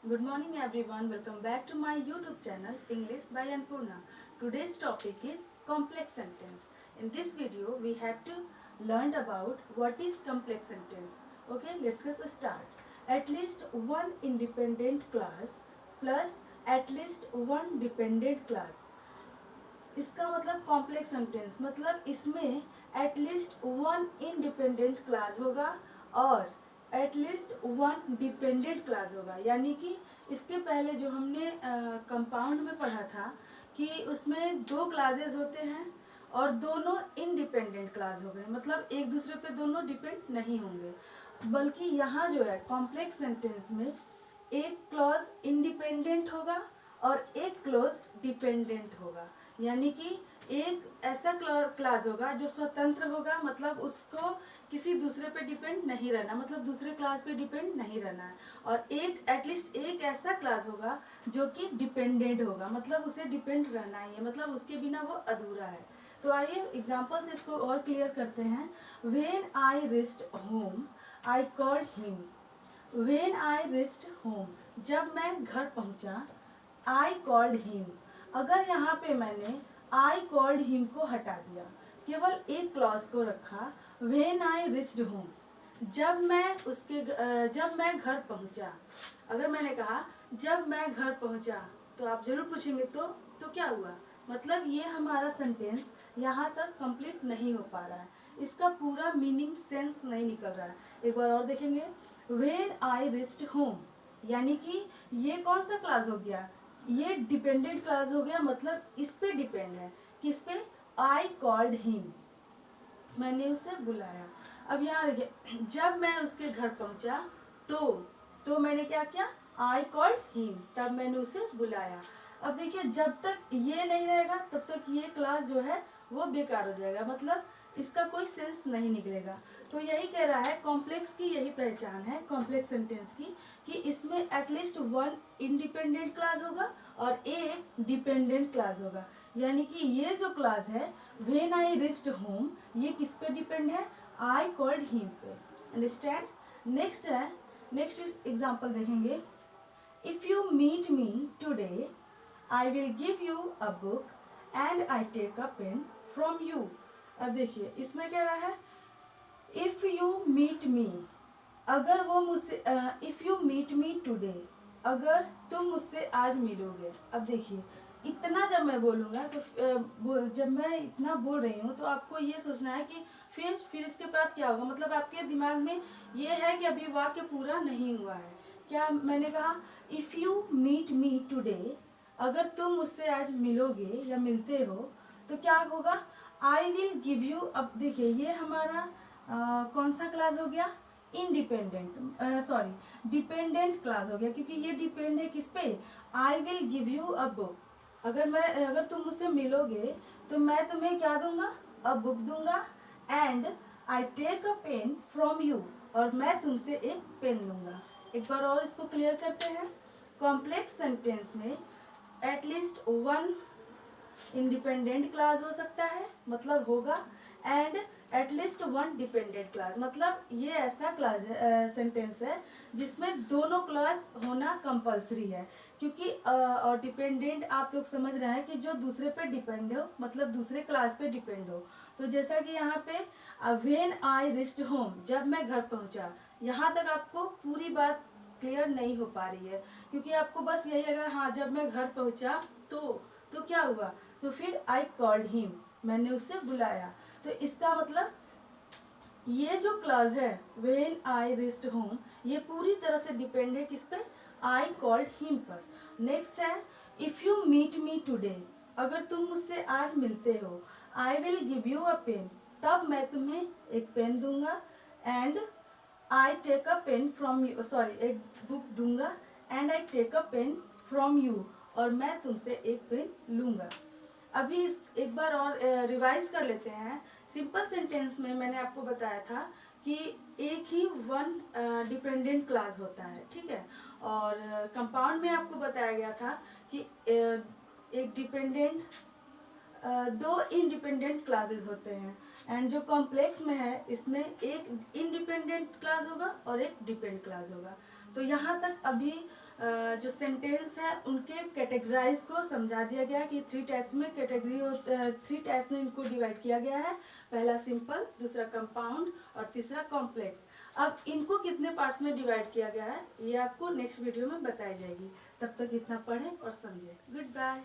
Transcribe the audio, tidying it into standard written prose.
Good morning everyone. Welcome back to my YouTube channel English by Anpurna. Today's topic is complex sentence. In this video we have to learn about what is complex sentence. Okay, let's get start. At least one independent class plus at least one dependent class. इसका मतलब complex sentence मतलब इसमें at least one independent class होगा और at least one dependent class होगा। यानी कि इसके पहले जो हमने कंपाउंड में पढ़ा था कि उसमें दो क्लासेस होते हैं और दोनों इंडिपेंडेंट क्लास हो गए, मतलब एक दूसरे पे दोनों डिपेंड नहीं होंगे। बल्कि यहाँ जो है कॉम्प्लेक्स सेंटेंस में एक क्लॉज इंडिपेंडेंट होगा और एक क्लॉज डिपेंडेंट होगा। यानी कि एक ऐसा क्लास होगा जो स्वतंत्र होगा, मतलब उसको किसी दूसरे पे डिपेंड नहीं रहना, मतलब दूसरे क्लास पे डिपेंड नहीं रहना है। और एक एटलीस्ट एक ऐसा क्लास होगा जो कि डिपेंडेंट होगा, मतलब उसे डिपेंड रहना ही है, मतलब उसके बिना वो अधूरा है। तो आइए एग्जाम्पल से इसको और क्लियर करते हैं। When I reached home I called him. When I reached home, जब मैं घर पहुंचा, आई कॉल्ड हिम। अगर यहाँ पे मैंने आई कॉल्ड हिम को हटा दिया, केवल एक क्लॉज को रखा, व्हेन आई रिच्ड होम, जब मैं घर पहुंचा। अगर मैंने कहा जब मैं घर पहुंचा तो आप जरूर पूछेंगे तो क्या हुआ, मतलब ये हमारा सेंटेंस यहाँ तक कंप्लीट नहीं हो पा रहा है, इसका पूरा मीनिंग सेंस नहीं निकल रहा है। एक बार और देखेंगे। व्हेन आई रिच्ड होम, यानी कि ये कौन सा क्लास हो गया, ये डिपेंडेंट क्लास हो गया, मतलब इस पे डिपेंड है। किस पे? आई कॉल्ड हिम, मैंने उसे बुलाया। अब यहाँ देखिए, जब मैं उसके घर पहुंचा तो मैंने क्या किया, आई कॉल्ड हिम, तब मैंने उसे बुलाया। अब देखिए, जब तक ये नहीं रहेगा तब तक ये क्लास जो है वो बेकार हो जाएगा, मतलब इसका कोई सेंस नहीं निकलेगा। तो यही कह रहा है, कॉम्प्लेक्स की यही पहचान है कॉम्प्लेक्स सेंटेंस की, कि इसमें एटलीस्ट वन इंडिपेंडेंट क्लास होगा और एक डिपेंडेंट क्लास होगा। यानी कि ये जो क्लास है व्हेन आई रिच्ड होम, ये किस पे डिपेंड है, आई कॉल्ड हिम पे। अंडरस्टैंड। नेक्स्ट इस एग्जाम्पल देखेंगे। If you meet me today I will give you a book and I take a pen from you. अब देखिए इसमें क्या रहा है, इफ यू मीट मी, अगर वो मुझसे, if you meet me today, अगर तुम मुझसे आज मिलोगे। अब देखिए, इतना जब मैं बोलूँगा तो जब मैं इतना बोल रही हूँ तो आपको ये सोचना है कि फिर इसके बाद क्या होगा, मतलब आपके दिमाग में ये है कि अभी वाक्य पूरा नहीं हुआ है। क्या मैंने कहा, if you meet me today, अगर तुम मुझसे आज मिलोगे या मिलते हो तो क्या होगा, आई विल गिव यू। अब देखिए ये हमारा कौन सा क्लास हो गया, इंडिपेंडेंट, सॉरी डिपेंडेंट क्लास हो गया, क्योंकि ये डिपेंड है किस पे, I will give you a book. अगर तुम मुझसे मिलोगे तो मैं तुम्हें क्या दूंगा, अ बुक दूंगा, and I take a pen from you, और मैं तुमसे एक पेन लूंगा। एक बार और इसको क्लियर करते हैं। कॉम्प्लेक्स सेंटेंस में एटलीस्ट वन इंडिपेंडेंट क्लास हो सकता है, मतलब होगा, and at least one dependent class, मतलब ये ऐसा क्लास सेंटेंस है जिसमें दोनों क्लास होना कंपलसरी है। क्योंकि और डिपेंडेंट आप लोग समझ रहे हैं कि जो दूसरे पे डिपेंड हो, मतलब दूसरे क्लास पे डिपेंड हो। तो जैसा कि यहाँ पे व्हेन आई रिच्ड होम, जब मैं घर पहुँचा, यहाँ तक आपको पूरी बात क्लियर नहीं हो पा रही है, क्योंकि आपको बस यही लग रहा है हाँ जब मैं घर पहुँचा तो क्या हुआ, तो फिर आई कॉल्ड हिम, मैंने उसे बुलाया। तो इसका मतलब ये जो क्लास है व्हेन आई रिच्ड होम, ये पूरी तरह से डिपेंड है किस पे, आई कॉल्ड हिम पर। नेक्स्ट है, if you meet me today, अगर तुम मुझसे आज मिलते हो, I will give you a pen, तब मैं तुम्हें एक पेन दूंगा, and I take a pen from you, sorry एक बुक दूंगा, and I take a pen from you, और मैं तुमसे एक पेन लूंगा। अभी एक बार और रिवाइज कर लेते हैं। सिंपल सेंटेंस में मैंने आपको बताया था कि एक ही वन डिपेंडेंट क्लास होता है, ठीक है। और कंपाउंड में आपको बताया गया था कि एक डिपेंडेंट, दो इंडिपेंडेंट क्लासेस होते हैं, एंड जो कॉम्प्लेक्स में है इसमें एक इंडिपेंडेंट क्लास होगा और एक डिपेंडेंट क्लास होगा। तो यहाँ तक अभी जो सेंटेंस है उनके कैटेगराइज को समझा दिया गया है कि 3 टाइप्स में कैटेगरी 3 टाइप्स में इनको डिवाइड किया गया है। पहला सिंपल, दूसरा कंपाउंड और तीसरा कॉम्प्लेक्स। अब इनको कितने पार्ट्स में डिवाइड किया गया है ये आपको नेक्स्ट वीडियो में बताई जाएगी। तब तक इतना पढ़ें और समझें। Good bye.